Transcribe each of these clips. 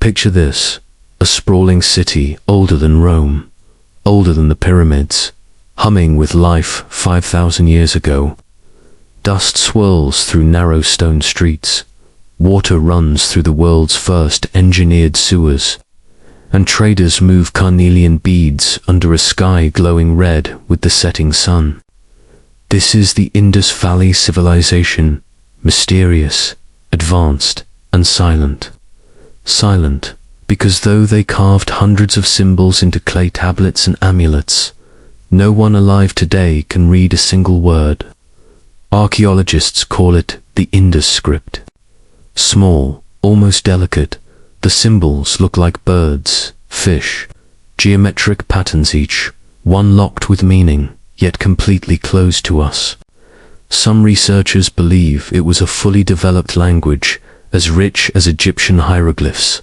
Picture this, a sprawling city older than Rome, older than the pyramids, humming with life 5,000 years ago. Dust swirls through narrow stone streets, water runs through the world's first engineered sewers, and traders move carnelian beads under a sky glowing red with the setting sun. This is the Indus Valley civilization, mysterious, advanced, and silent. Silent, because though they carved hundreds of symbols into clay tablets and amulets, no one alive today can read a single word. Archaeologists call it the Indus script. Small, almost delicate, the symbols look like birds, fish, geometric patterns each, one locked with meaning, yet completely closed to us. Some researchers believe it was a fully developed language, as rich as Egyptian hieroglyphs.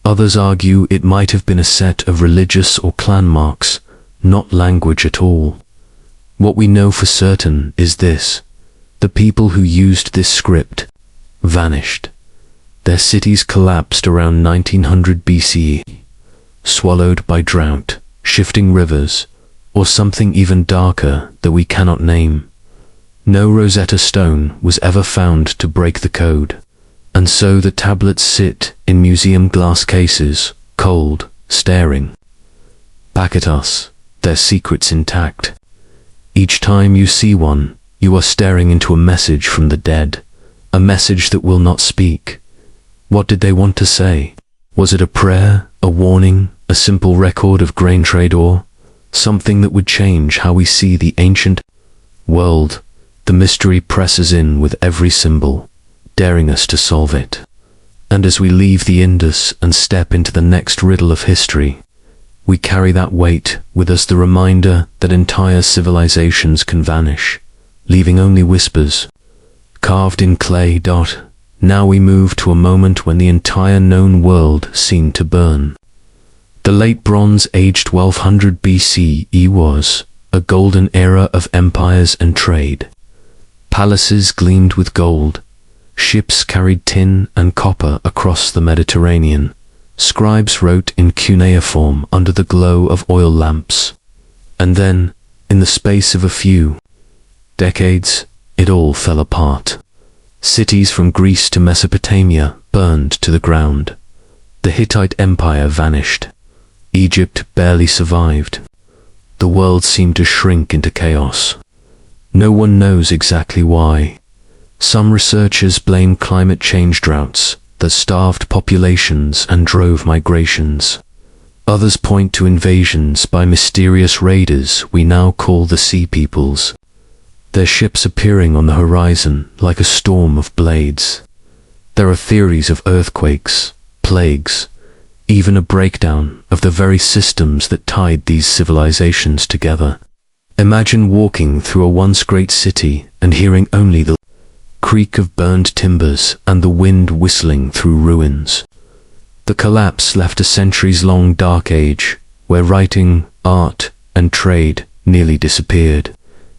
Others argue it might have been a set of religious or clan marks, not language at all. What we know for certain is this: the people who used this script vanished. Their cities collapsed around 1900 BCE, swallowed by drought, shifting rivers, or something even darker that we cannot name. No Rosetta Stone was ever found to break the code, and so the tablets sit in museum glass cases, cold, staring back at us, their secrets intact. Each time you see one, you are staring into a message from the dead, a message that will not speak. What did they want to say? Was it a prayer, a warning, a simple record of grain trade, or something that would change how we see the ancient world? The mystery presses in with every symbol, daring us to solve it. And as we leave the Indus and step into the next riddle of history, we carry that weight with us, the reminder that entire civilizations can vanish, leaving only whispers, carved in clay. Now we move to a moment when the entire known world seemed to burn. The Late Bronze Age 1200 BCE was a golden era of empires and trade. Palaces gleamed with gold, ships carried tin and copper across the Mediterranean, scribes wrote in cuneiform under the glow of oil lamps. And then, in the space of a few decades, it all fell apart. Cities from Greece to Mesopotamia burned to the ground. The Hittite Empire vanished. Egypt barely survived. The world seemed to shrink into chaos. No one knows exactly why. Some researchers blame climate change, droughts that starved populations and drove migrations. Others point to invasions by mysterious raiders we now call the Sea Peoples, their ships appearing on the horizon like a storm of blades. There are theories of earthquakes, plagues, even a breakdown of the very systems that tied these civilizations together. Imagine walking through a once great city and hearing only the creak of burned timbers and the wind whistling through ruins. The collapse left a centuries-long dark age where writing, art, and trade nearly disappeared.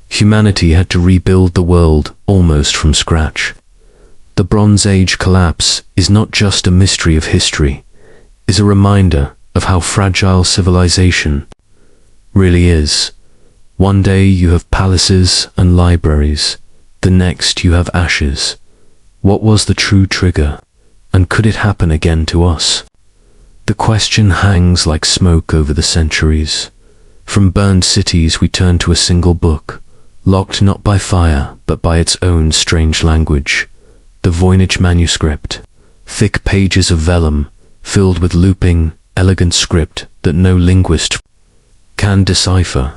Humanity had to rebuild the world almost from scratch. The Bronze Age collapse is not just a mystery of history, it is a reminder of how fragile civilization really is. One day you have palaces and libraries, the next you have ashes. What was the true trigger, and could it happen again to us? The question hangs like smoke over the centuries. From burned cities we turn to a single book, locked not by fire, but by its own strange language. The Voynich manuscript, thick pages of vellum, filled with looping, elegant script that no linguist can decipher.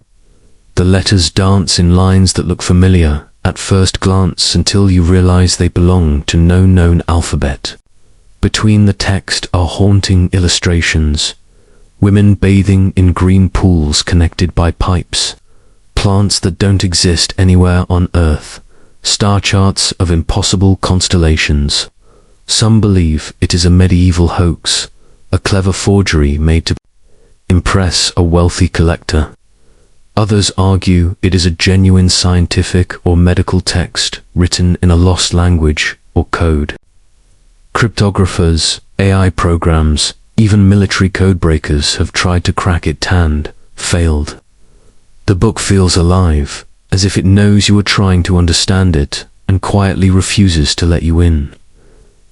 The letters dance in lines that look familiar at first glance until you realize they belong to no known alphabet. Between the text are haunting illustrations, women bathing in green pools connected by pipes, plants that don't exist anywhere on Earth, star charts of impossible constellations. Some believe it is a medieval hoax, a clever forgery made to impress a wealthy collector. Others argue it is a genuine scientific or medical text written in a lost language or code. Cryptographers, AI programs, even military codebreakers have tried to crack it and failed. The book feels alive, as if it knows you are trying to understand it and quietly refuses to let you in.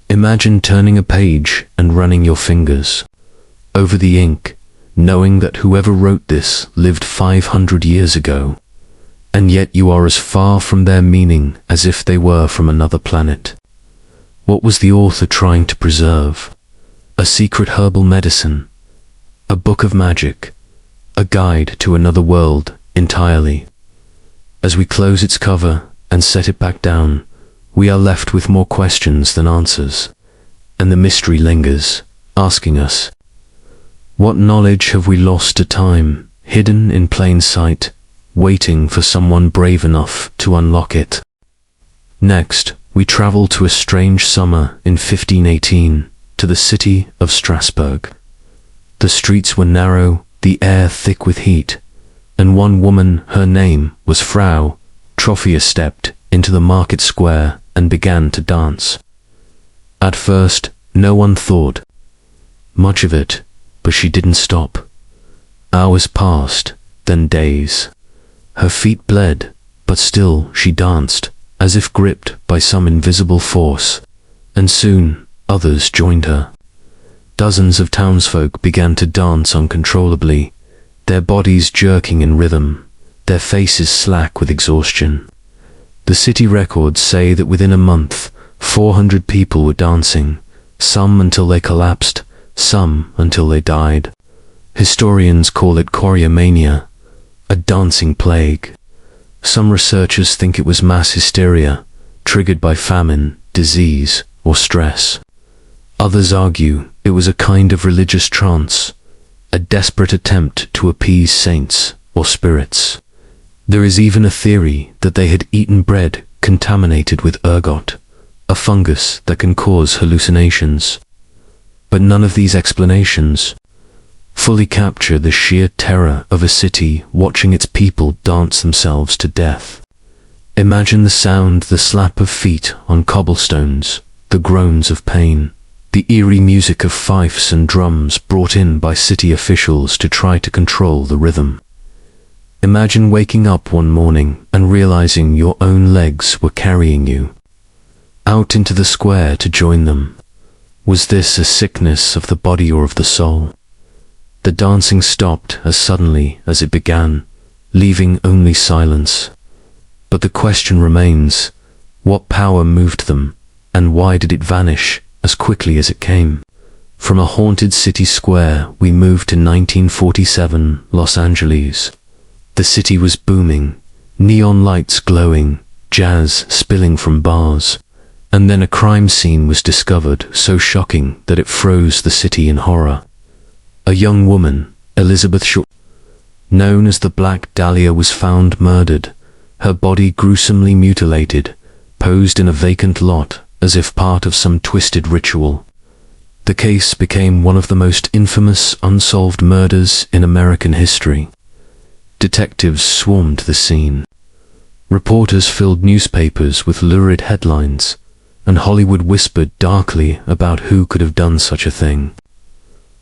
Imagine turning a page and running your fingers over the ink, knowing that whoever wrote this lived 500 years ago, and yet you are as far from their meaning as if they were from another planet. What was the author trying to preserve? A secret herbal medicine? A book of magic? A guide to another world entirely? As we close its cover and set it back down, we are left with more questions than answers, and the mystery lingers, asking us, what knowledge have we lost to time, hidden in plain sight, waiting for someone brave enough to unlock it? Next, we travel to a strange summer in 1518, to the city of Strasbourg. The streets were narrow, the air thick with heat, and one woman, her name was Frau Trophia, stepped into the market square and began to dance. At first, no one thought much of it, but she didn't stop. Hours passed, then days. Her feet bled, but still she danced, as if gripped by some invisible force, and soon others joined her. Dozens of townsfolk began to dance uncontrollably, their bodies jerking in rhythm, their faces slack with exhaustion. The city records say that within a month, 400 people were dancing, some until they collapsed, some until they died. Historians call it choreomania, a dancing plague. Some researchers think it was mass hysteria, triggered by famine, disease, or stress. Others argue it was a kind of religious trance, a desperate attempt to appease saints or spirits. There is even a theory that they had eaten bread contaminated with ergot, a fungus that can cause hallucinations. But none of these explanations fully capture the sheer terror of a city watching its people dance themselves to death. Imagine the sound, the slap of feet on cobblestones, the groans of pain, the eerie music of fifes and drums brought in by city officials to try to control the rhythm. Imagine waking up one morning and realizing your own legs were carrying you out into the square to join them. Was this a sickness of the body or of the soul? The dancing stopped as suddenly as it began, leaving only silence. But the question remains, what power moved them, and why did it vanish as quickly as it came? From a haunted city square, we moved to 1947 Los Angeles. The city was booming, neon lights glowing, jazz spilling from bars. And then a crime scene was discovered so shocking that it froze the city in horror. A young woman, Elizabeth Short, known as the Black Dahlia, was found murdered, her body gruesomely mutilated, posed in a vacant lot as if part of some twisted ritual. The case became one of the most infamous unsolved murders in American history. Detectives swarmed the scene. Reporters filled newspapers with lurid headlines, and Hollywood whispered darkly about who could have done such a thing.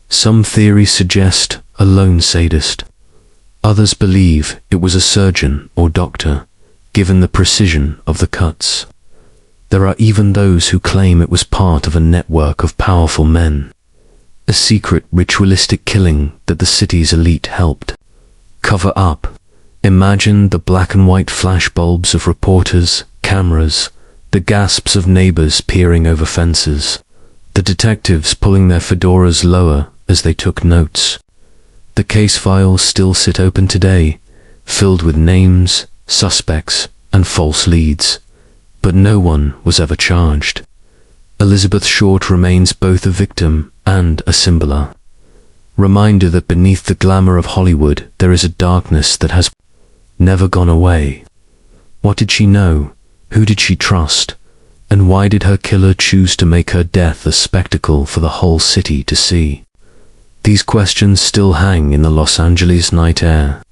Some theories suggest a lone sadist. Others believe it was a surgeon or doctor, given the precision of the cuts. There are even those who claim it was part of a network of powerful men, a secret ritualistic killing that the city's elite helped cover up. Imagine the black and white flashbulbs of reporters, cameras, the gasps of neighbors peering over fences, the detectives pulling their fedoras lower as they took notes. The case files still sit open today, filled with names, suspects, and false leads, but no one was ever charged. Elizabeth Short remains both a victim and a symbol. Reminder that beneath the glamour of Hollywood there is a darkness that has never gone away. What did she know? Who did she trust? And why did her killer choose to make her death a spectacle for the whole city to see? These questions still hang in the Los Angeles night air.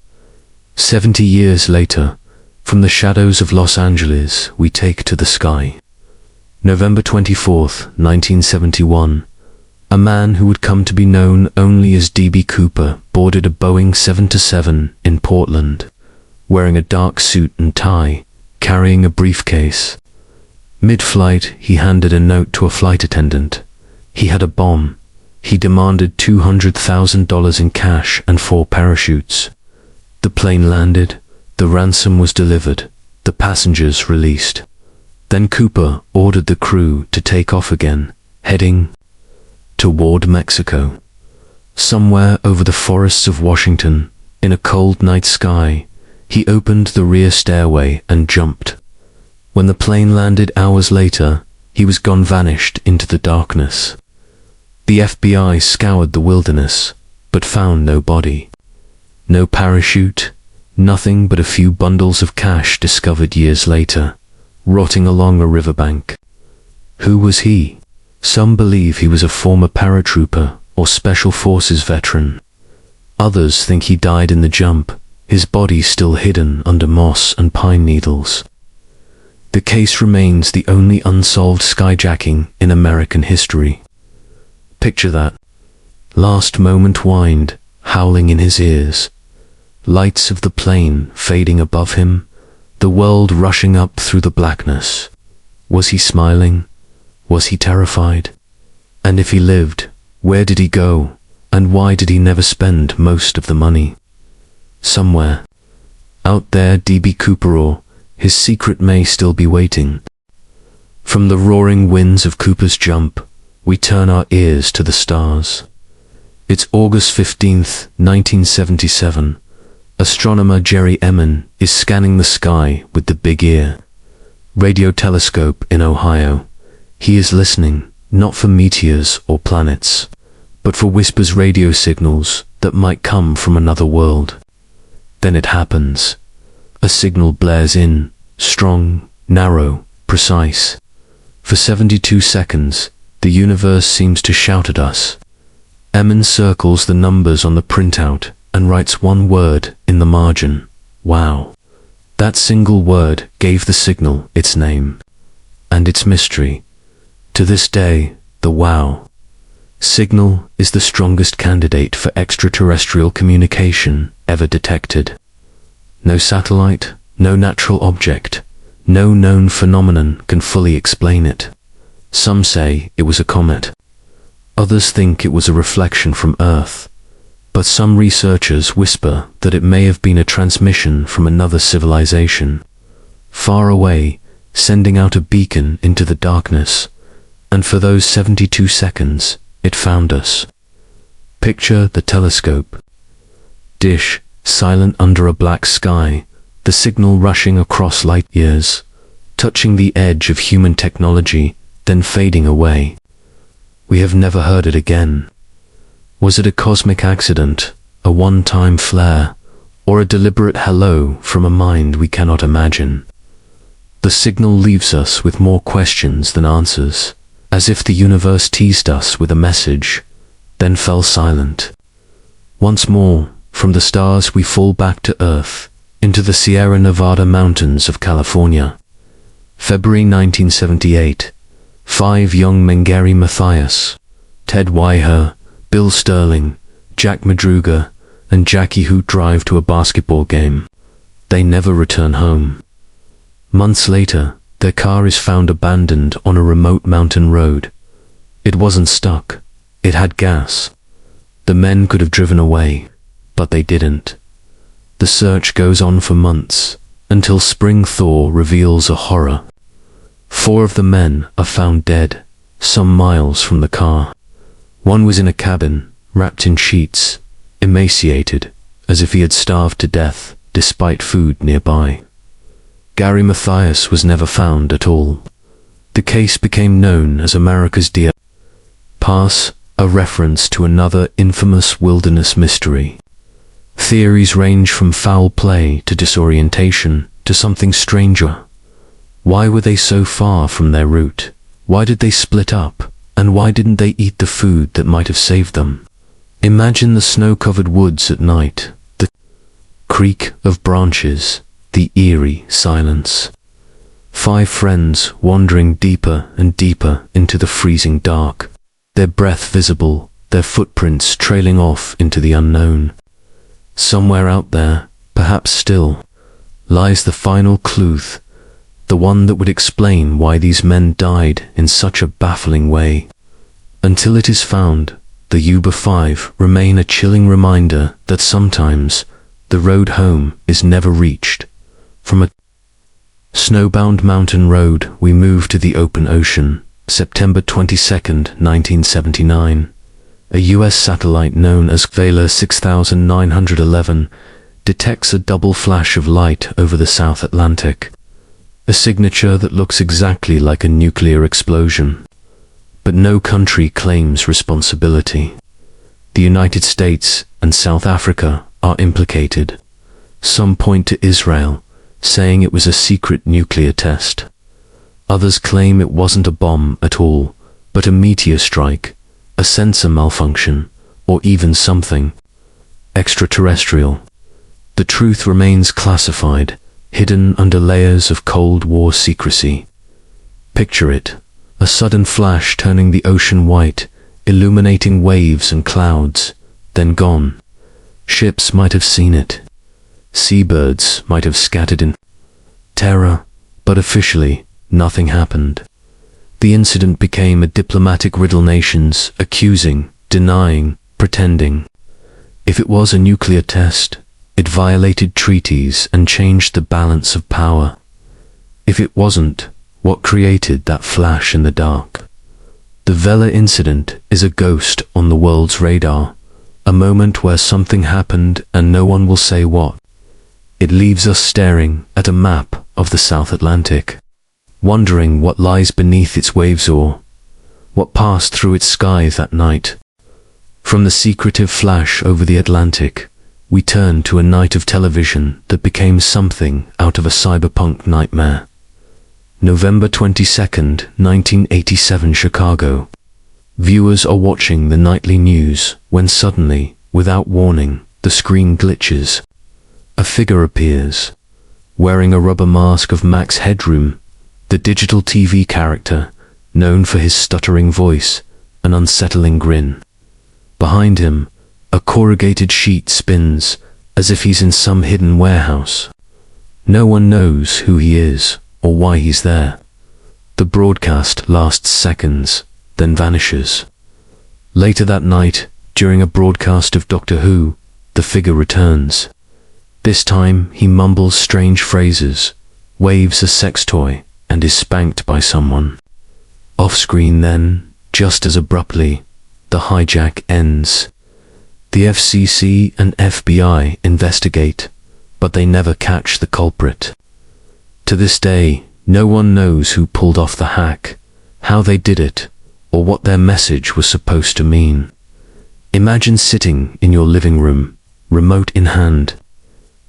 70 years later, from the shadows of Los Angeles, we take to the sky. November 24th, 1971. A man who would come to be known only as D.B. Cooper boarded a Boeing 727 in Portland, wearing a dark suit and tie, carrying a briefcase. Mid-flight, he handed a note to a flight attendant. He had a bomb. He demanded $200,000 in cash and 4 parachutes. The plane landed, the ransom was delivered, the passengers released. Then Cooper ordered the crew to take off again, heading toward Mexico. Somewhere over the forests of Washington, in a cold night sky, he opened the rear stairway and jumped. When the plane landed hours later, he was gone, vanished into the darkness. The FBI scoured the wilderness, but found no body. No parachute, nothing but a few bundles of cash discovered years later, rotting along a riverbank. Who was he? Some believe he was a former paratrooper or special forces veteran. Others think he died in the jump, his body still hidden under moss and pine needles. The case remains the only unsolved skyjacking in American history. Picture that. Last moment wind howling in his ears, lights of the plane fading above him, the world rushing up through the blackness. Was he smiling? Was he terrified? And if he lived, where did he go, and why did he never spend most of the money? Somewhere out there, D.B. Cooper, or his secret, may still be waiting. From the roaring winds of Cooper's jump, we turn our ears to the stars. It's August 15th, 1977. Astronomer Jerry Emin is scanning the sky with the Big Ear radio telescope in Ohio. He is listening, not for meteors or planets, but for whispers, radio signals that might come from another world. Then it happens. A signal blares in, strong, narrow, precise. For 72 seconds, the universe seems to shout at us. Emin circles the numbers on the printout and writes one word in the margin: wow. That single word gave the signal its name and its mystery. To this day, the wow signal is the strongest candidate for extraterrestrial communication ever detected. No satellite, no natural object, no known phenomenon can fully explain it. Some say it was a comet. Others think it was a reflection from Earth. But some researchers whisper that it may have been a transmission from another civilization, far away, sending out a beacon into the darkness. And for those 72 seconds, it found us. Picture the telescope dish, silent under a black sky, the signal rushing across light years, touching the edge of human technology, then fading away. We have never heard it again. Was it a cosmic accident, a one-time flare, or a deliberate hello from a mind we cannot imagine? The signal leaves us with more questions than answers, as if the universe teased us with a message, then fell silent. Once more, from the stars we fall back to Earth, into the Sierra Nevada mountains of California. February 1978. 5 young men: Gary Mathias, Ted Weiher, Bill Sterling, Jack Madruga, and Jackie Hoot drive to a basketball game. They never return home. Months later, their car is found abandoned on a remote mountain road. It wasn't stuck. It had gas. The men could have driven away, but they didn't. The search goes on for months, until spring thaw reveals a horror. 4 of the men are found dead, some miles from the car. One was in a cabin, wrapped in sheets, emaciated, as if he had starved to death, despite food nearby. Gary Mathias was never found at all. The case became known as America's Deer Pass, a reference to another infamous wilderness mystery. Theories range from foul play to disorientation to something stranger. Why were they so far from their route? Why did they split up? And why didn't they eat the food that might have saved them? Imagine the snow-covered woods at night, the creak of branches, the eerie silence. 5 friends wandering deeper and deeper into the freezing dark. their breath visible, their footprints trailing off into the unknown. Somewhere out there, perhaps still, lies the final clue, the one that would explain why these men died in such a baffling way. Until it is found, the UB5 remain a chilling reminder that sometimes the road home is never reached. From a snowbound mountain road, we move to the open ocean. September 22nd, 1979. A US satellite known as Vela 6911 detects a double flash of light over the South Atlantic, a signature that looks exactly like a nuclear explosion. But no country claims responsibility. The United States and South Africa are implicated. Some point to Israel, saying it was a secret nuclear test. Others claim it wasn't a bomb at all, but a meteor strike, a sensor malfunction, or even something extraterrestrial. The truth remains classified, hidden under layers of Cold War secrecy. Picture it, a sudden flash turning the ocean white, illuminating waves and clouds, then gone. Ships might have seen it. Seabirds might have scattered in terror, but officially, nothing happened. The incident became a diplomatic riddle, nations accusing, denying, pretending. If it was a nuclear test, it violated treaties and changed the balance of power. If it wasn't, what created that flash in the dark? The Vela incident is a ghost on the world's radar, a moment where something happened and no one will say what. It leaves us staring at a map of the South Atlantic, wondering what lies beneath its waves or what passed through its sky that night. From the secretive flash over the Atlantic, we turn to a night of television that became something out of a cyberpunk nightmare. November 22nd, 1987, Chicago. Viewers are watching the nightly news when suddenly, without warning, the screen glitches. A figure appears, wearing a rubber mask of Max Headroom, the digital TV character, known for his stuttering voice and unsettling grin. Behind him, a corrugated sheet spins, as if he's in some hidden warehouse. No one knows who he is or why he's there. The broadcast lasts seconds, then vanishes. Later that night, during a broadcast of Doctor Who, the figure returns. This time, he mumbles strange phrases, waves a sex toy, and is spanked by someone. Off-screen then, just as abruptly, the hijack ends. The FCC and FBI investigate, but they never catch the culprit. To this day, no one knows who pulled off the hack, how they did it, or what their message was supposed to mean. Imagine sitting in your living room, remote in hand,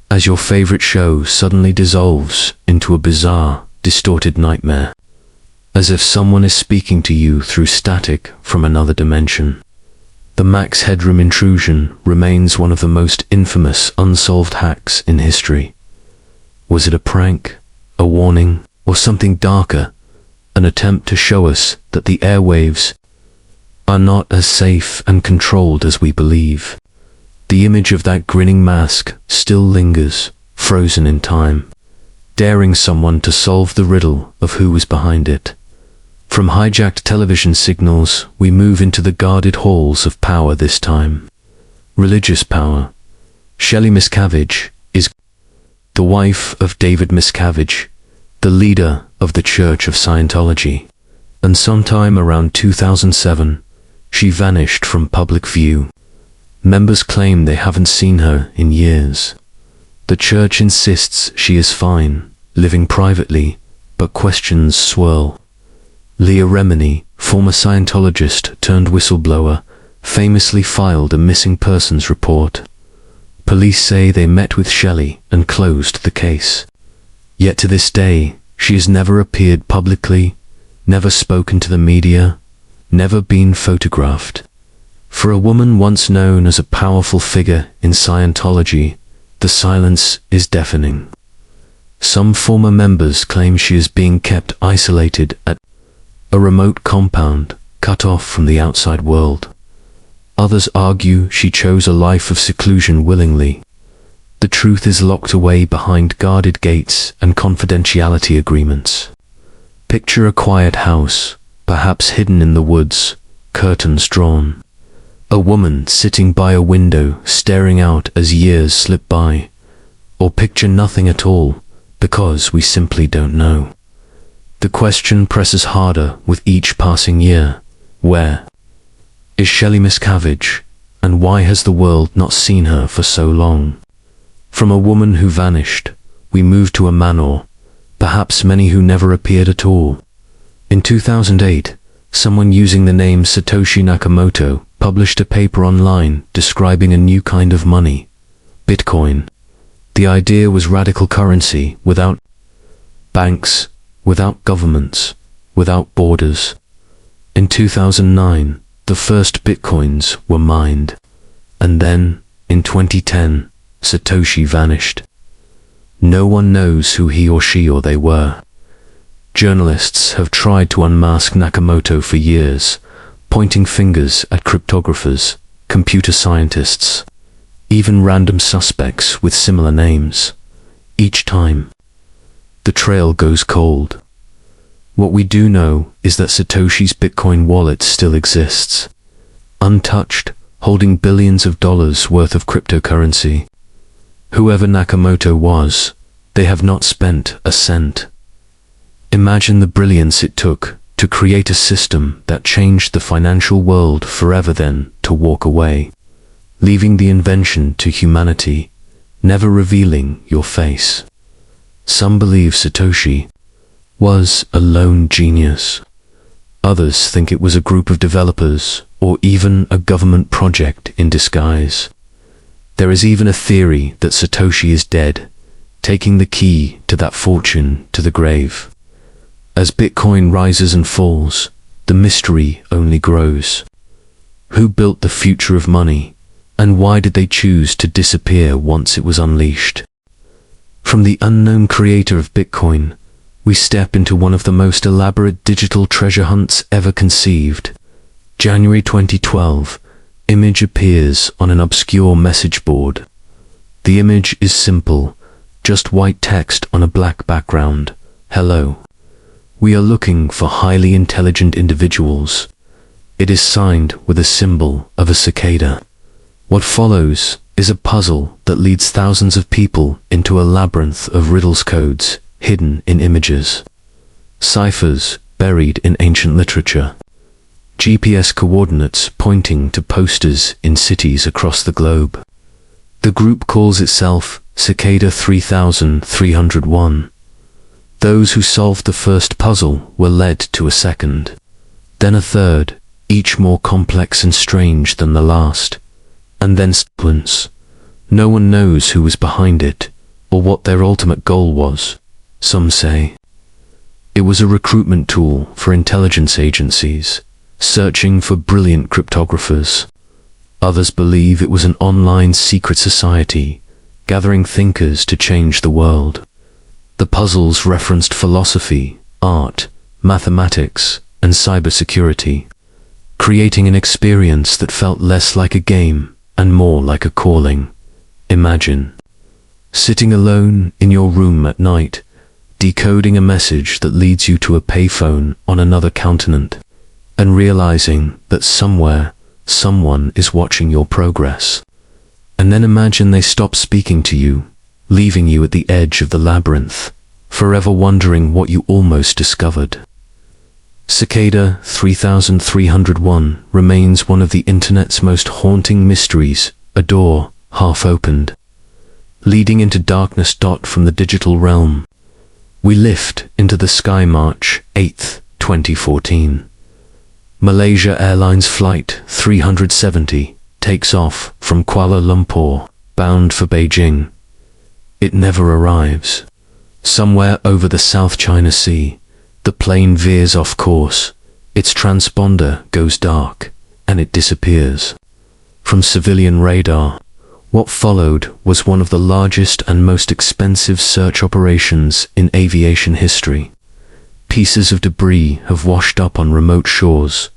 as your favorite show suddenly dissolves into a bizarre, distorted nightmare, as if someone is speaking to you through static from another dimension. The Max Headroom intrusion remains one of the most infamous unsolved hacks in history. Was it a prank, a warning, or something darker, an attempt to show us that the airwaves are not as safe and controlled as we believe? The image of that grinning mask still lingers, frozen in time, daring someone to solve the riddle of who was behind it. From hijacked television signals, we move into the guarded halls of power this time. Religious power. Shelley Miscavige is the wife of David Miscavige, the leader of the Church of Scientology, and sometime around 2007, she vanished from public view. Members claim they haven't seen her in years. The church insists she is fine, living privately, but questions swirl. Leah Remini, former Scientologist turned whistleblower, famously filed a missing persons report. Police say they met with Shelley and closed the case. Yet to this day, she has never appeared publicly, never spoken to the media, never been photographed. For a woman once known as a powerful figure in Scientology, the silence is deafening. Some former members claim she is being kept isolated at a remote compound, cut off from the outside world. Others argue she chose a life of seclusion willingly. The truth is locked away behind guarded gates and confidentiality agreements. Picture a quiet house, perhaps hidden in the woods, curtains drawn. A woman sitting by a window, staring out as years slip by. Or picture nothing at all, because we simply don't know. The question presses harder with each passing year. Where is Shelley Miscavige, and why has the world not seen her for so long? From a woman who vanished, we move to a man, or perhaps many who never appeared at all. In 2008, someone using the name Satoshi Nakamoto published a paper online describing a new kind of money, Bitcoin. The idea was radical currency without banks, without governments, without borders. In 2009, the first Bitcoins were mined. And then, in 2010, Satoshi vanished. No one knows who he or she or they were. Journalists have tried to unmask Nakamoto for years, pointing fingers at cryptographers, computer scientists, even random suspects with similar names. Each time, the trail goes cold. What we do know is that Satoshi's Bitcoin wallet still exists, untouched, holding billions of dollars worth of cryptocurrency. Whoever Nakamoto was, they have not spent a cent. Imagine the brilliance it took to create a system that changed the financial world forever, then to walk away, leaving the invention to humanity, never revealing your face. Some believe Satoshi was a lone genius. Others think it was a group of developers or even a government project in disguise. There is even a theory that Satoshi is dead, taking the key to that fortune to the grave. As Bitcoin rises and falls, the mystery only grows. Who built the future of money, and why did they choose to disappear once it was unleashed? From the unknown creator of Bitcoin, we step into one of the most elaborate digital treasure hunts ever conceived. January 2012, image appears on an obscure message board. The image is simple, just white text on a black background. Hello. We are looking for highly intelligent individuals. It is signed with a symbol of a cicada. What follows is a puzzle that leads thousands of people into a labyrinth of riddles, codes hidden in images, ciphers buried in ancient literature, GPS coordinates pointing to posters in cities across the globe. The group calls itself Cicada 3301. Those who solved the first puzzle were led to a second, then a third, each more complex and strange than the last, and then sequence. No one knows who was behind it, or what their ultimate goal was. Some say it was a recruitment tool for intelligence agencies, searching for brilliant cryptographers. Others believe it was an online secret society, gathering thinkers to change the world. The puzzles referenced philosophy, art, mathematics, and cybersecurity, creating an experience that felt less like a game and more like a calling. Imagine sitting alone in your room at night, decoding a message that leads you to a payphone on another continent, and realizing that somewhere, someone is watching your progress. And then imagine they stop speaking to you, leaving you at the edge of the labyrinth, forever wondering what you almost discovered. Cicada 3301 remains one of the internet's most haunting mysteries, a door, half opened, leading into darkness. From the digital realm, we lift into the sky. March 8, 2014. Malaysia Airlines Flight 370 takes off from Kuala Lumpur, bound for Beijing. It never arrives. Somewhere over the South China Sea, the plane veers off course, its transponder goes dark, and it disappears. From civilian radar, what followed was one of the largest and most expensive search operations in aviation history. Pieces of debris have washed up on remote shores,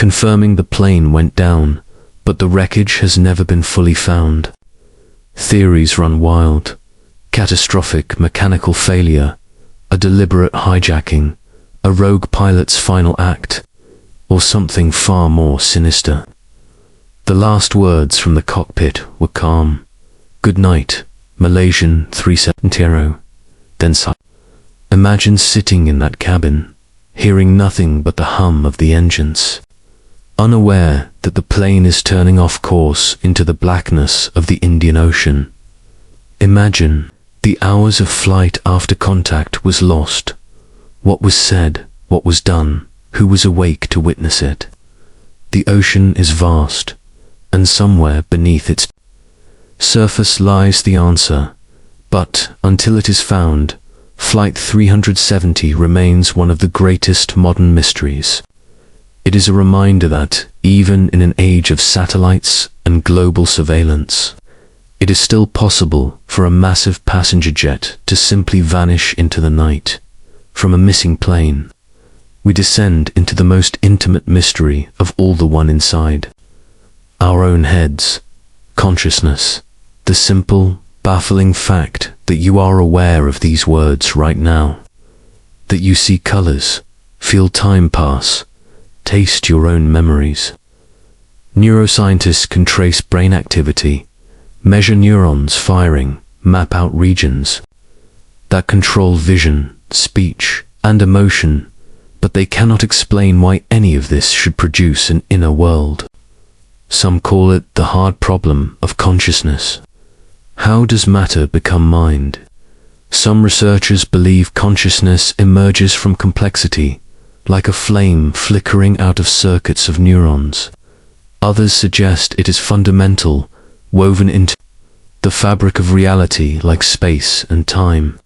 confirming the plane went down, but the wreckage has never been fully found. Theories run wild. Catastrophic mechanical failure, a deliberate hijacking, a rogue pilot's final act, or something far more sinister. The last words from the cockpit were calm. "Good night, Malaysian 370. Then silence. Imagine sitting in that cabin, hearing nothing but the hum of the engines, unaware that the plane is turning off course into the blackness of the Indian Ocean. Imagine the hours of flight after contact was lost. What was said, what was done, who was awake to witness it? The ocean is vast, and somewhere beneath its surface lies the answer. But until it is found, Flight 370 remains one of the greatest modern mysteries. It is a reminder that, even in an age of satellites and global surveillance, it is still possible for a massive passenger jet to simply vanish into the night. From a missing plane, we descend into the most intimate mystery of all, the one inside our own heads, consciousness, the simple, baffling fact that you are aware of these words right now, that you see colors, feel time pass, taste your own memories. Neuroscientists can trace brain activity, measure neurons firing, map out regions that control vision, speech, and emotion, but they cannot explain why any of this should produce an inner world. Some call it the hard problem of consciousness. How does matter become mind? Some researchers believe consciousness emerges from complexity, like a flame flickering out of circuits of neurons. Others suggest it is fundamental, woven into the fabric of reality like space and time.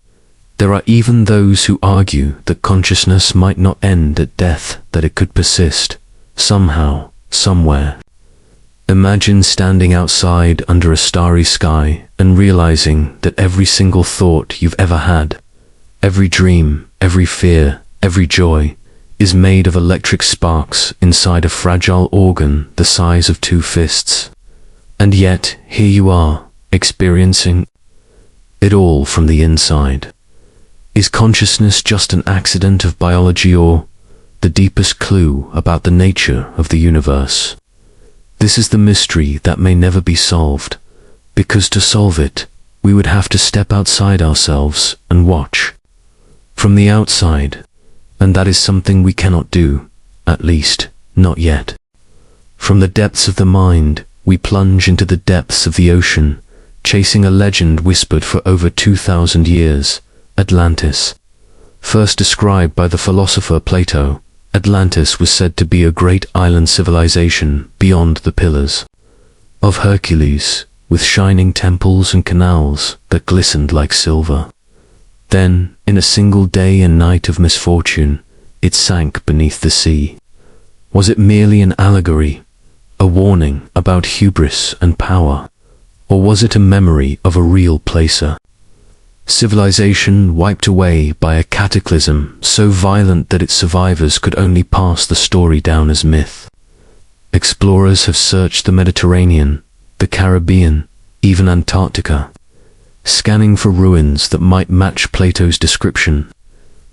There are even those who argue that consciousness might not end at death, that it could persist, somehow, somewhere. Imagine standing outside under a starry sky and realizing that every single thought you've ever had, every dream, every fear, every joy, is made of electric sparks inside a fragile organ the size of 2 fists. And yet, here you are, experiencing it all from the inside. Is consciousness just an accident of biology, or the deepest clue about the nature of the universe? This is the mystery that may never be solved, because to solve it, we would have to step outside ourselves and watch from the outside, and that is something we cannot do, at least, not yet. From the depths of the mind, we plunge into the depths of the ocean, chasing a legend whispered for over 2,000 years, Atlantis. First described by the philosopher Plato, Atlantis was said to be a great island civilization beyond the Pillars of Hercules, with shining temples and canals that glistened like silver. Then, in a single day and night of misfortune, it sank beneath the sea. Was it merely an allegory, a warning about hubris and power, or was it a memory of a real placer? Civilization wiped away by a cataclysm so violent that its survivors could only pass the story down as myth. Explorers have searched the Mediterranean, the Caribbean, even Antarctica, scanning for ruins that might match Plato's description.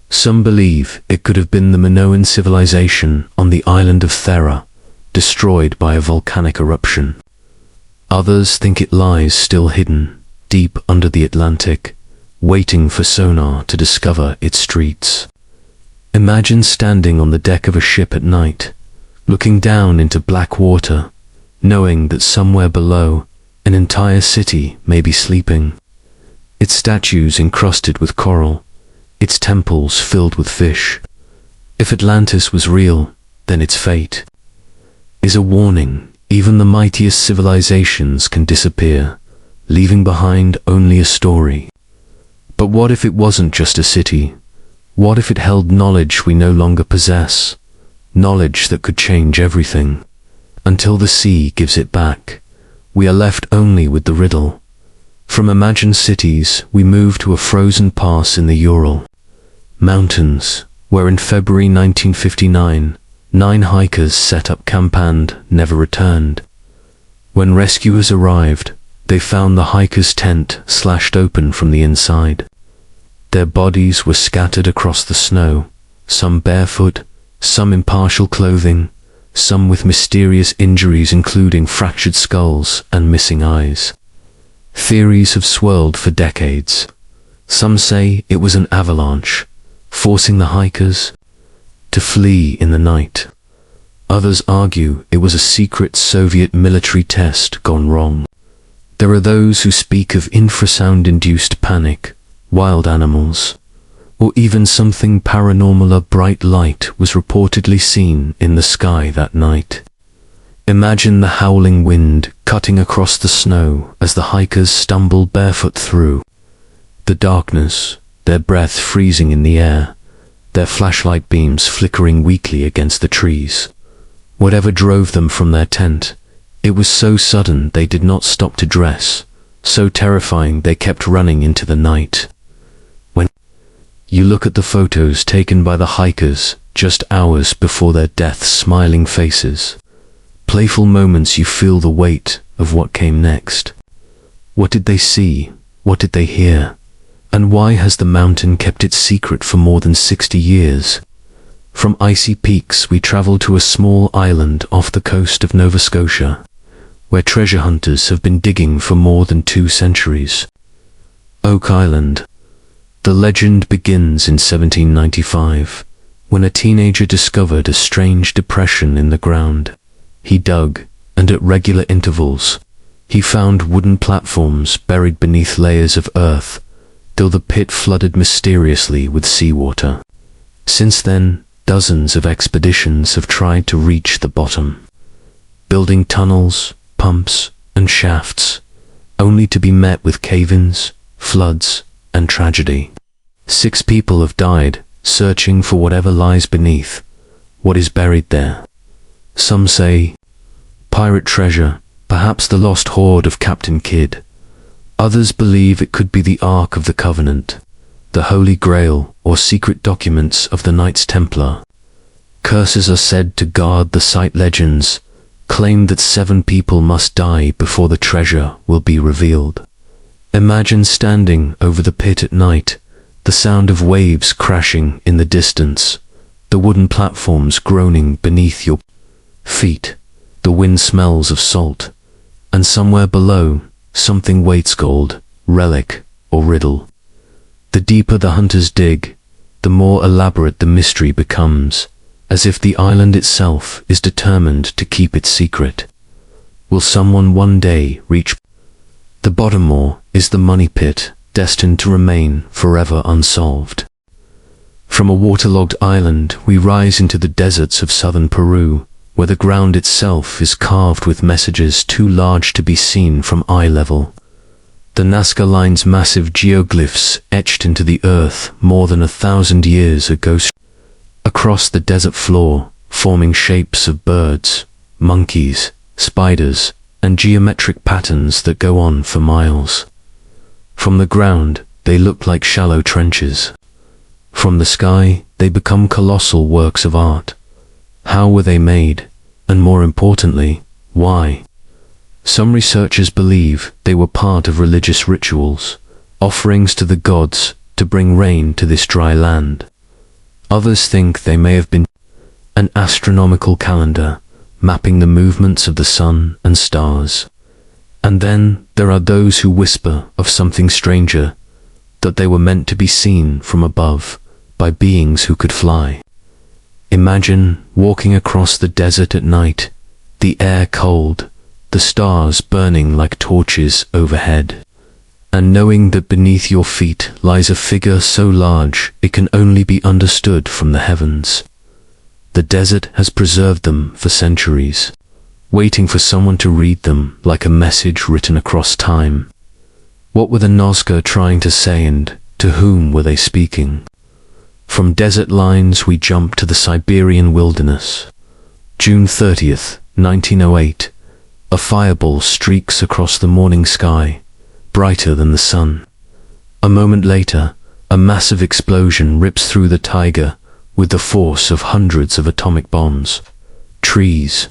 Some believe it could have been the Minoan civilization on the island of Thera, destroyed by a volcanic eruption. Others think it lies still hidden, deep under the Atlantic, waiting for sonar to discover its streets. Imagine standing on the deck of a ship at night, looking down into black water, knowing that somewhere below, an entire city may be sleeping. Its statues encrusted with coral, its temples filled with fish. If Atlantis was real, then its fate is a warning. Even the mightiest civilizations can disappear, leaving behind only a story. But what if it wasn't just a city? What if it held knowledge we no longer possess? Knowledge that could change everything. Until the sea gives it back, we are left only with the riddle. From imagined cities, we move to a frozen pass in the Ural Mountains, where in February 1959, 9 hikers set up camp and never returned. When rescuers arrived, they found the hikers' tent slashed open from the inside. Their bodies were scattered across the snow, some barefoot, some in partial clothing, some with mysterious injuries including fractured skulls and missing eyes. Theories have swirled for decades. Some say it was an avalanche, forcing the hikers to flee in the night. Others argue it was a secret Soviet military test gone wrong. There are those who speak of infrasound-induced panic, wild animals, or even something paranormal. A bright light was reportedly seen in the sky that night. Imagine the howling wind cutting across the snow as the hikers stumbled barefoot through the darkness, their breath freezing in the air, their flashlight beams flickering weakly against the trees. Whatever drove them from their tent, it was so sudden they did not stop to dress, so terrifying they kept running into the night. When you look at the photos taken by the hikers just hours before their deaths, smiling faces, playful moments, you feel the weight of what came next. What did they see? What did they hear? And why has the mountain kept its secret for more than 60 years? From icy peaks we travel to a small island off the coast of Nova Scotia, where treasure hunters have been digging for more than 2 centuries. Oak Island. The legend begins in 1795, when a teenager discovered a strange depression in the ground. He dug, and at regular intervals, he found wooden platforms buried beneath layers of earth, till the pit flooded mysteriously with seawater. Since then, dozens of expeditions have tried to reach the bottom, building tunnels, pumps, and shafts, only to be met with cave-ins, floods, and tragedy. 6 people have died searching for whatever lies beneath, what is buried there. Some say pirate treasure, perhaps the lost hoard of Captain Kidd. Others believe it could be the Ark of the Covenant, the Holy Grail, or secret documents of the Knights Templar. Curses are said to guard the site. Legends claim that 7 people must die before the treasure will be revealed. Imagine standing over the pit at night, the sound of waves crashing in the distance, the wooden platforms groaning beneath your feet, the wind smells of salt, and somewhere below, something waits, gold, relic, or riddle. The deeper the hunters dig, the more elaborate the mystery becomes, as if the island itself is determined to keep its secret. Will someone one day reach the bottom, or is the money pit destined to remain forever unsolved? From a waterlogged island, we rise into the deserts of southern Peru, where the ground itself is carved with messages too large to be seen from eye level. The Nazca Line's massive geoglyphs etched into the earth more than 1,000 years ago across the desert floor, forming shapes of birds, monkeys, spiders, and geometric patterns that go on for miles. From the ground, they look like shallow trenches. From the sky, they become colossal works of art. How were they made? And more importantly, why? Some researchers believe they were part of religious rituals, offerings to the gods to bring rain to this dry land. Others think they may have been an astronomical calendar, mapping the movements of the sun and stars. And then there are those who whisper of something stranger, that they were meant to be seen from above by beings who could fly. Imagine walking across the desert at night, the air cold, the stars burning like torches overhead, and knowing that beneath your feet lies a figure so large it can only be understood from the heavens. The desert has preserved them for centuries, waiting for someone to read them like a message written across time. What were the Nazca trying to say, and to whom were they speaking? From desert lines we jump to the Siberian wilderness. June 30th, 1908. A fireball streaks across the morning sky, brighter than the sun. A moment later, a massive explosion rips through the taiga with the force of hundreds of atomic bombs. trees,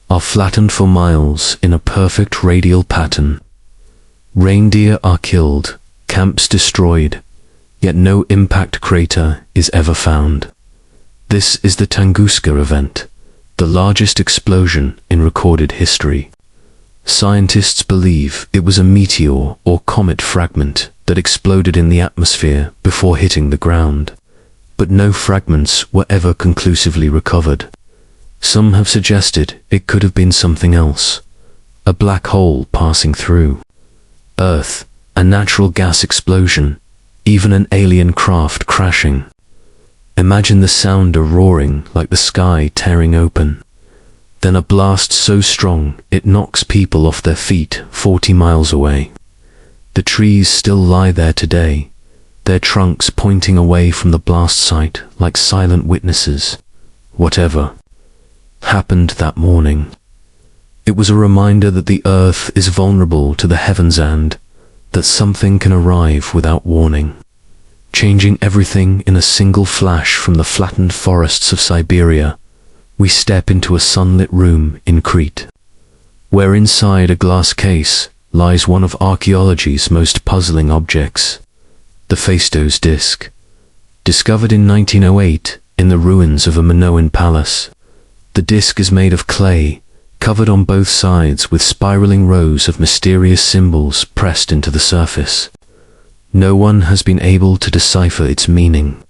are flattened for miles in a perfect radial pattern. Reindeer are killed, camps destroyed, yet no impact crater is ever found. This is the Tunguska event, the largest explosion in recorded history. Scientists believe it was a meteor or comet fragment that exploded in the atmosphere before hitting the ground, but no fragments were ever conclusively recovered. Some have suggested it could have been something else, a black hole passing through Earth, a natural gas explosion, even an alien craft crashing. Imagine the sound of roaring like the sky tearing open, then a blast so strong it knocks people off their feet 40 miles away. The trees still lie there today, their trunks pointing away from the blast site like silent witnesses. Whatever happened that morning, it was a reminder that the earth is vulnerable to the heavens and that something can arrive without warning, changing everything in a single flash. From the flattened forests of Siberia, we step into a sunlit room in Crete, where inside a glass case lies one of archaeology's most puzzling objects, the Phaistos disc. Discovered in 1908 in the ruins of a Minoan palace, the disc is made of clay, covered on both sides with spiraling rows of mysterious symbols pressed into the surface. No one has been able to decipher its meaning.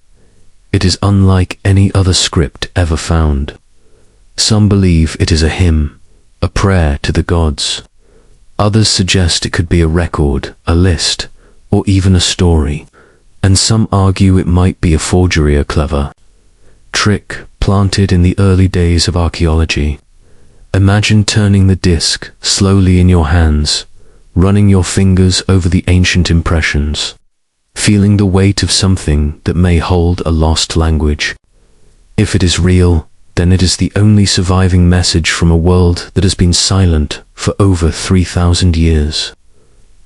It is unlike any other script ever found. Some believe it is a hymn, a prayer to the gods. Others suggest it could be a record, a list, or even a story, and some argue it might be a forgery, a clever trick planted in the early days of archaeology. Imagine turning the disc slowly in your hands, running your fingers over the ancient impressions, feeling the weight of something that may hold a lost language. If it is real, then it is the only surviving message from a world that has been silent for over 3,000 years.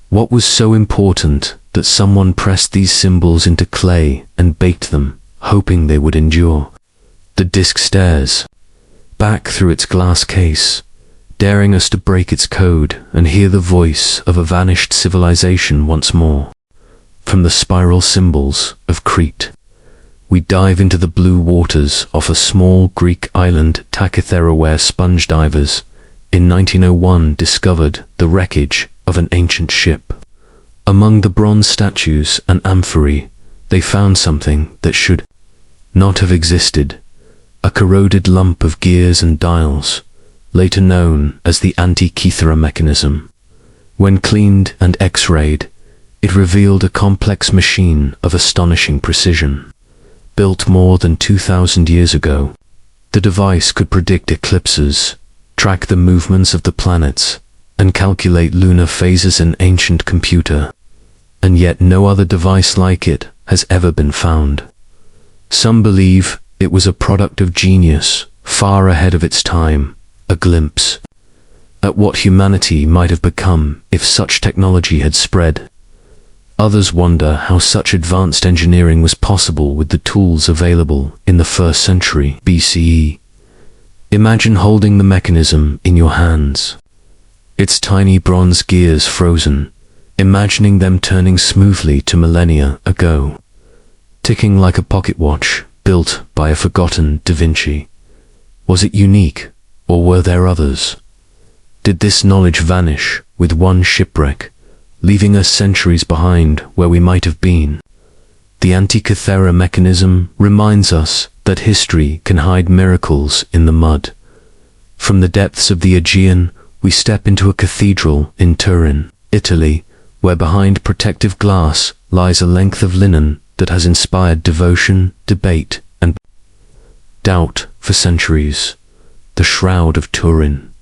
What was so important that someone pressed these symbols into clay and baked them, hoping they would endure? The disc stares back through its glass case, daring us to break its code and hear the voice of a vanished civilization once more. From the spiral symbols of Crete, we dive into the blue waters off a small Greek island, Tachythera, where sponge divers in 1901 discovered the wreckage of an ancient ship. Among the bronze statues and amphorae, they found something that should not have existed, a corroded lump of gears and dials, later known as the Antikythera mechanism. When cleaned and X-rayed, it revealed a complex machine of astonishing precision. Built more than 2,000 years ago, the device could predict eclipses, track the movements of the planets, and calculate lunar phases. An ancient computer, and yet no other device like it has ever been found. Some believe it was a product of genius, far ahead of its time, a glimpse at what humanity might have become if such technology had spread. Others wonder how such advanced engineering was possible with the tools available in the 1st century BCE. Imagine holding the mechanism in your hands, its tiny bronze gears frozen, imagining them turning smoothly to millennia ago, ticking like a pocket watch built by a forgotten Da Vinci. Was it unique, or were there others? Did this knowledge vanish with one shipwreck, leaving us centuries behind where we might have been? The Antikythera mechanism reminds us that history can hide miracles in the mud. From the depths of the Aegean, we step into a cathedral in Turin, Italy, where behind protective glass lies a length of linen that has inspired devotion, debate, and doubt for centuries. The Shroud of Turin.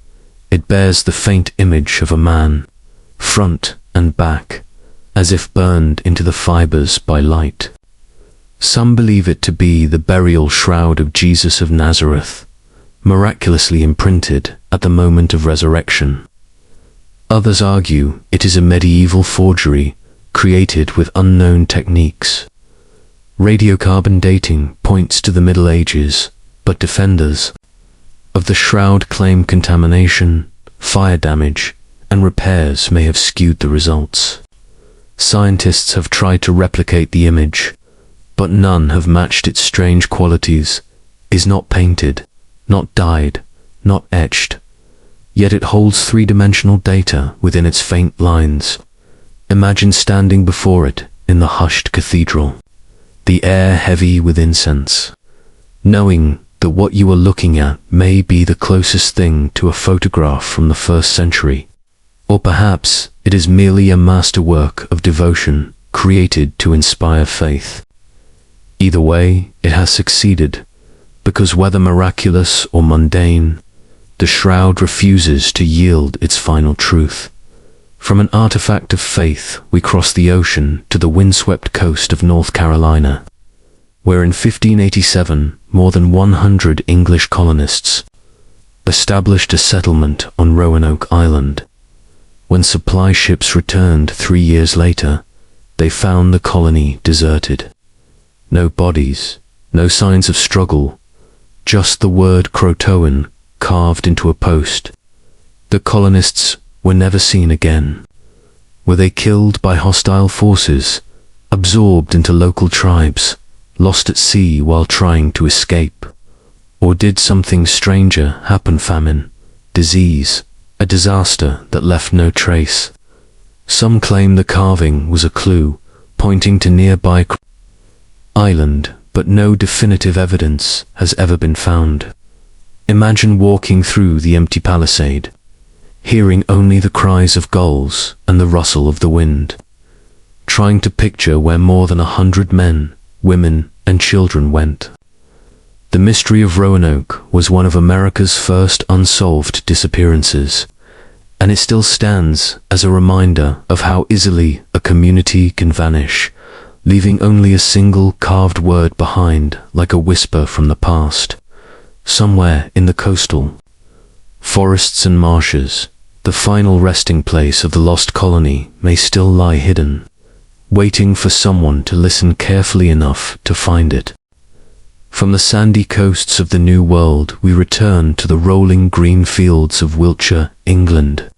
It bears the faint image of a man, front and back, as if burned into the fibers by light. Some believe it to be the burial shroud of Jesus of Nazareth, miraculously imprinted at the moment of resurrection. Others argue it is a medieval forgery created with unknown techniques. Radiocarbon dating points to the Middle Ages, but defenders of the shroud claim contamination, fire damage, and repairs may have skewed the results. Scientists have tried to replicate the image, but none have matched its strange qualities. Is not painted, not dyed, not etched, yet it holds three-dimensional data within its faint lines. Imagine standing before it in the hushed cathedral, the air heavy with incense, knowing that what you are looking at may be the closest thing to a photograph from the 1st century. Or perhaps it is merely a masterwork of devotion created to inspire faith. Either way, it has succeeded, because whether miraculous or mundane, the shroud refuses to yield its final truth. From an artifact of faith, we cross the ocean to the windswept coast of North Carolina, where in 1587 more than 100 English colonists established a settlement on Roanoke Island. When supply ships returned 3 years later, they found the colony deserted. No bodies, no signs of struggle, just the word Croatoan carved into a post. The colonists were never seen again. Were they killed by hostile forces, absorbed into local tribes, lost at sea while trying to escape? Or did something stranger happen? Famine, disease, a disaster that left no trace. Some claim the carving was a clue, pointing to nearby island, but no definitive evidence has ever been found. Imagine walking through the empty palisade, hearing only the cries of gulls and the rustle of the wind, trying to picture where more than 100 men, women, and children went. The mystery of Roanoke was one of America's first unsolved disappearances, and it still stands as a reminder of how easily a community can vanish, leaving only a single carved word behind like a whisper from the past. Somewhere in the coastal forests and marshes, the final resting place of the lost colony may still lie hidden, waiting for someone to listen carefully enough to find it. From the sandy coasts of the New World, we return to the rolling green fields of Wiltshire, England,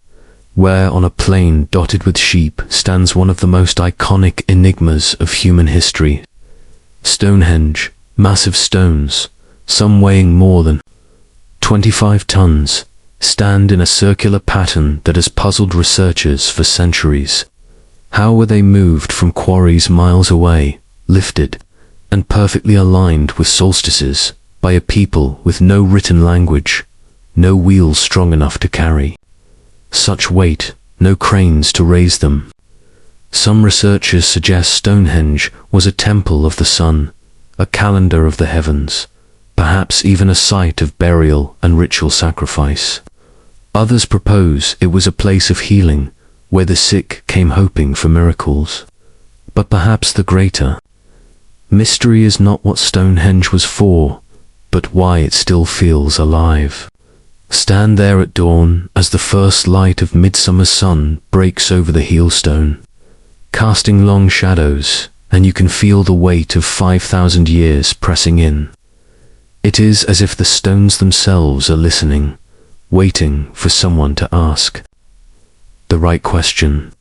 where on a plain dotted with sheep stands one of the most iconic enigmas of human history. Stonehenge, massive stones, some weighing more than 25 tons, stand in a circular pattern that has puzzled researchers for centuries. How were they moved from quarries miles away, lifted, and perfectly aligned with solstices by a people with no written language, no wheels strong enough to carry such weight, no cranes to raise them? Some researchers suggest Stonehenge was a temple of the sun, a calendar of the heavens, perhaps even a site of burial and ritual sacrifice. Others propose it was a place of healing, where the sick came hoping for miracles. But perhaps the greater mystery is not what Stonehenge was for, but why it still feels alive. Stand there at dawn as the first light of midsummer sun breaks over the heelstone, casting long shadows, and you can feel the weight of 5,000 years pressing in. It is as if the stones themselves are listening, waiting for someone to ask the right question.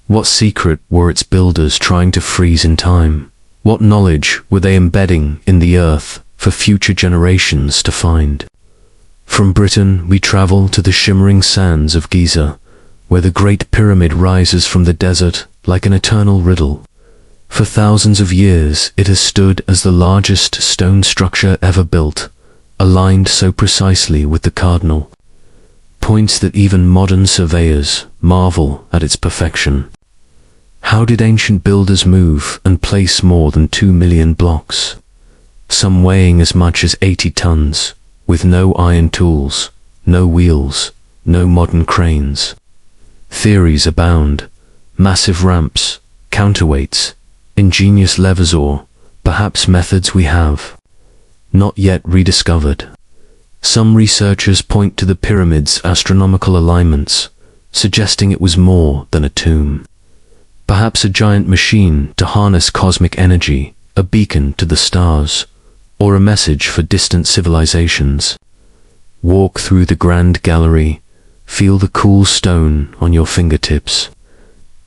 What secret were its builders trying to freeze in time? What knowledge were they embedding in the earth for future generations to find? From Britain we travel to the shimmering sands of Giza, where the Great Pyramid rises from the desert like an eternal riddle. For thousands of years it has stood as the largest stone structure ever built, aligned so precisely with the cardinal points that even modern surveyors marvel at its perfection. How did ancient builders move and place more than 2 million blocks, some weighing as much as 80 tons, with no iron tools, no wheels, no modern cranes? Theories abound: massive ramps, counterweights, ingenious levers, or perhaps methods we have not yet rediscovered. Some researchers point to the pyramid's astronomical alignments, suggesting it was more than a tomb. Perhaps a giant machine to harness cosmic energy, a beacon to the stars, or a message for distant civilizations. Walk through the grand gallery, feel the cool stone on your fingertips,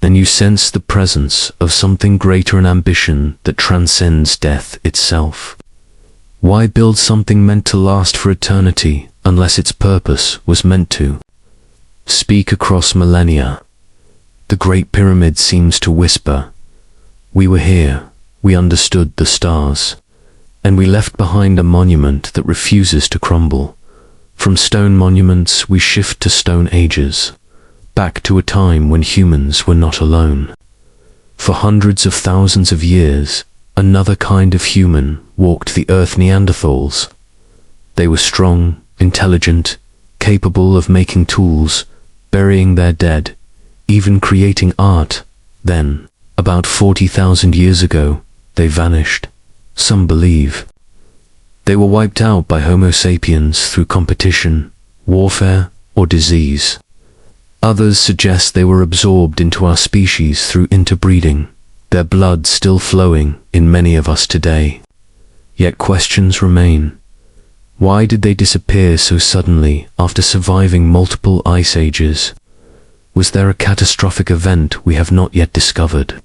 and you sense the presence of something greater in ambition that transcends death itself. Why build something meant to last for eternity unless its purpose was meant to speak across millennia? The Great Pyramid seems to whisper, "We were here, we understood the stars, and we left behind a monument that refuses to crumble." From stone monuments we shift to stone ages, back to a time when humans were not alone. For hundreds of thousands of years, another kind of human walked the earth, Neanderthals. They were strong, intelligent, capable of making tools, burying their dead, even creating art. Then, about 40,000 years ago, they vanished. Some believe they were wiped out by Homo sapiens through competition, warfare, or disease. Others suggest they were absorbed into our species through interbreeding, their blood still flowing in many of us today. Yet questions remain. Why did they disappear so suddenly after surviving multiple ice ages? Was there a catastrophic event we have not yet discovered?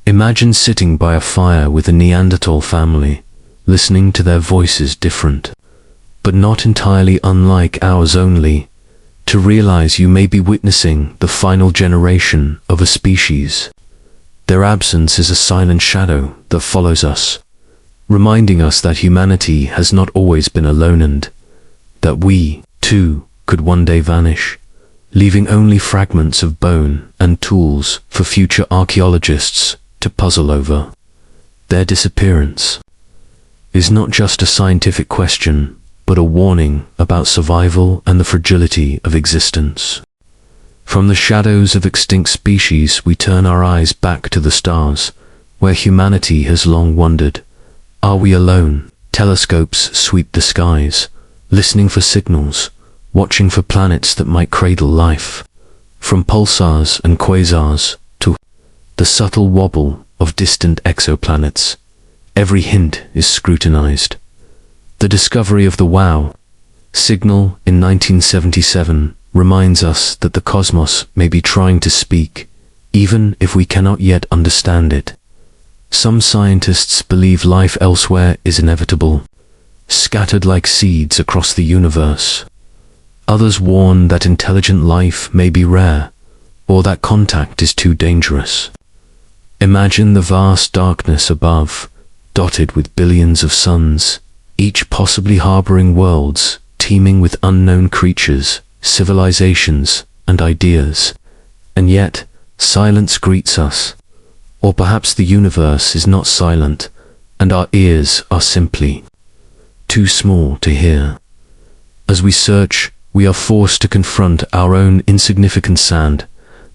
Imagine sitting by a fire with a Neanderthal family, listening to their voices different, but not entirely unlike ours, only to realize you may be witnessing the final generation of a species. Their absence is a silent shadow that follows us, reminding us that humanity has not always been alone and that we, too, could one day vanish, leaving only fragments of bone and tools for future archaeologists to puzzle over. Their disappearance is not just a scientific question, but a warning about survival and the fragility of existence. From the shadows of extinct species, we turn our eyes back to the stars, where humanity has long wondered. Are we alone? Telescopes sweep the skies, listening for signals, watching for planets that might cradle life. From pulsars and quasars to the subtle wobble of distant exoplanets, every hint is scrutinized. The discovery of the WOW signal in 1977 reminds us that the cosmos may be trying to speak, even if we cannot yet understand it. Some scientists believe life elsewhere is inevitable, scattered like seeds across the universe. Others warn that intelligent life may be rare, or that contact is too dangerous. Imagine the vast darkness above, dotted with billions of suns, each possibly harboring worlds teeming with unknown creatures, civilizations, and ideas. And yet, silence greets us. Or perhaps the universe is not silent, and our ears are simply too small to hear. As we search, we are forced to confront our own insignificance and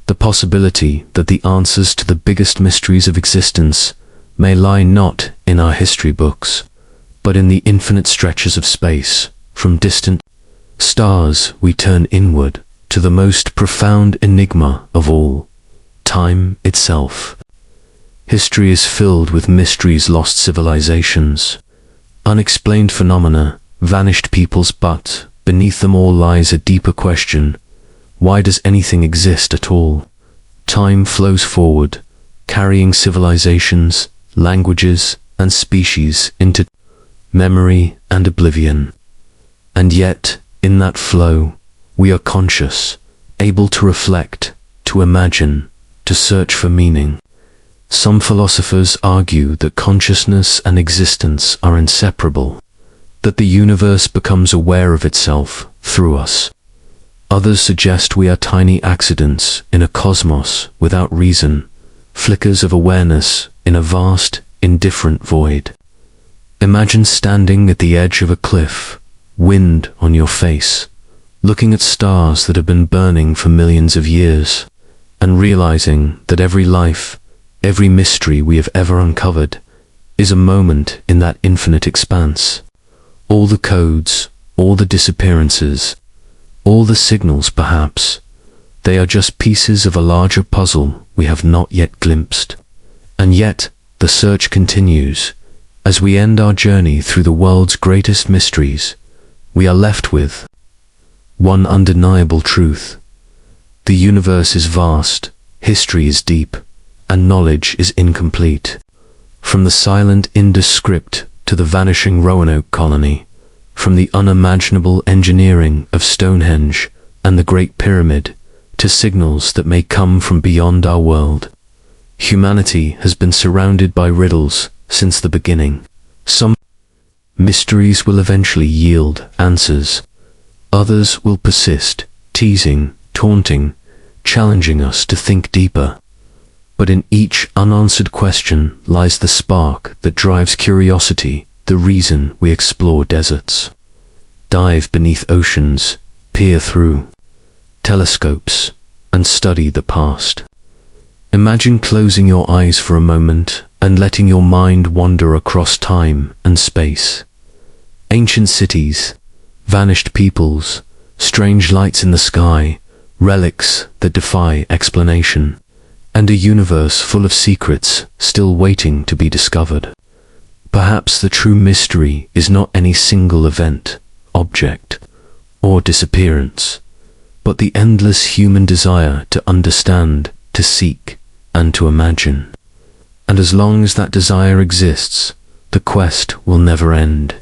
the possibility that the answers to the biggest mysteries of existence may lie not in our history books, but in the infinite stretches of space. From distant stars we turn inward to the most profound enigma of all, time itself. History is filled with mysteries, lost civilizations, unexplained phenomena, vanished peoples, but beneath them all lies a deeper question. Why does anything exist at all? Time flows forward, carrying civilizations, languages, and species into memory and oblivion. And yet, in that flow, we are conscious, able to reflect, to imagine, to search for meaning. Some philosophers argue that consciousness and existence are inseparable, that the universe becomes aware of itself through us. Others suggest we are tiny accidents in a cosmos without reason, flickers of awareness in a vast, indifferent void. Imagine standing at the edge of a cliff, wind on your face, looking at stars that have been burning for millions of years, and realizing that every life, every mystery we have ever uncovered, is a moment in that infinite expanse. All the codes, all the disappearances, all the signals perhaps, they are just pieces of a larger puzzle we have not yet glimpsed. And yet, the search continues. As we end our journey through the world's greatest mysteries, we are left with one undeniable truth. The universe is vast, history is deep, and knowledge is incomplete. From the silent Indus script to the vanishing Roanoke colony, from the unimaginable engineering of Stonehenge and the Great Pyramid to signals that may come from beyond our world, humanity has been surrounded by riddles since the beginning. Some mysteries will eventually yield answers. Others will persist, teasing, taunting, challenging us to think deeper. But in each unanswered question lies the spark that drives curiosity, the reason we explore deserts, dive beneath oceans, peer through telescopes, and study the past. Imagine closing your eyes for a moment and letting your mind wander across time and space. Ancient cities, vanished peoples, strange lights in the sky, relics that defy explanation, and a universe full of secrets still waiting to be discovered. Perhaps the true mystery is not any single event, object, or disappearance, but the endless human desire to understand, to seek, and to imagine. And as long as that desire exists, the quest will never end.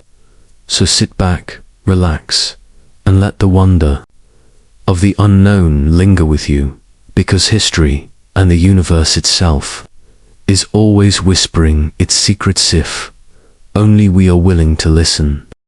So sit back, relax, and let the wonder of the unknown linger with you, because history and the universe itself is always whispering its secrets if only we are willing to listen.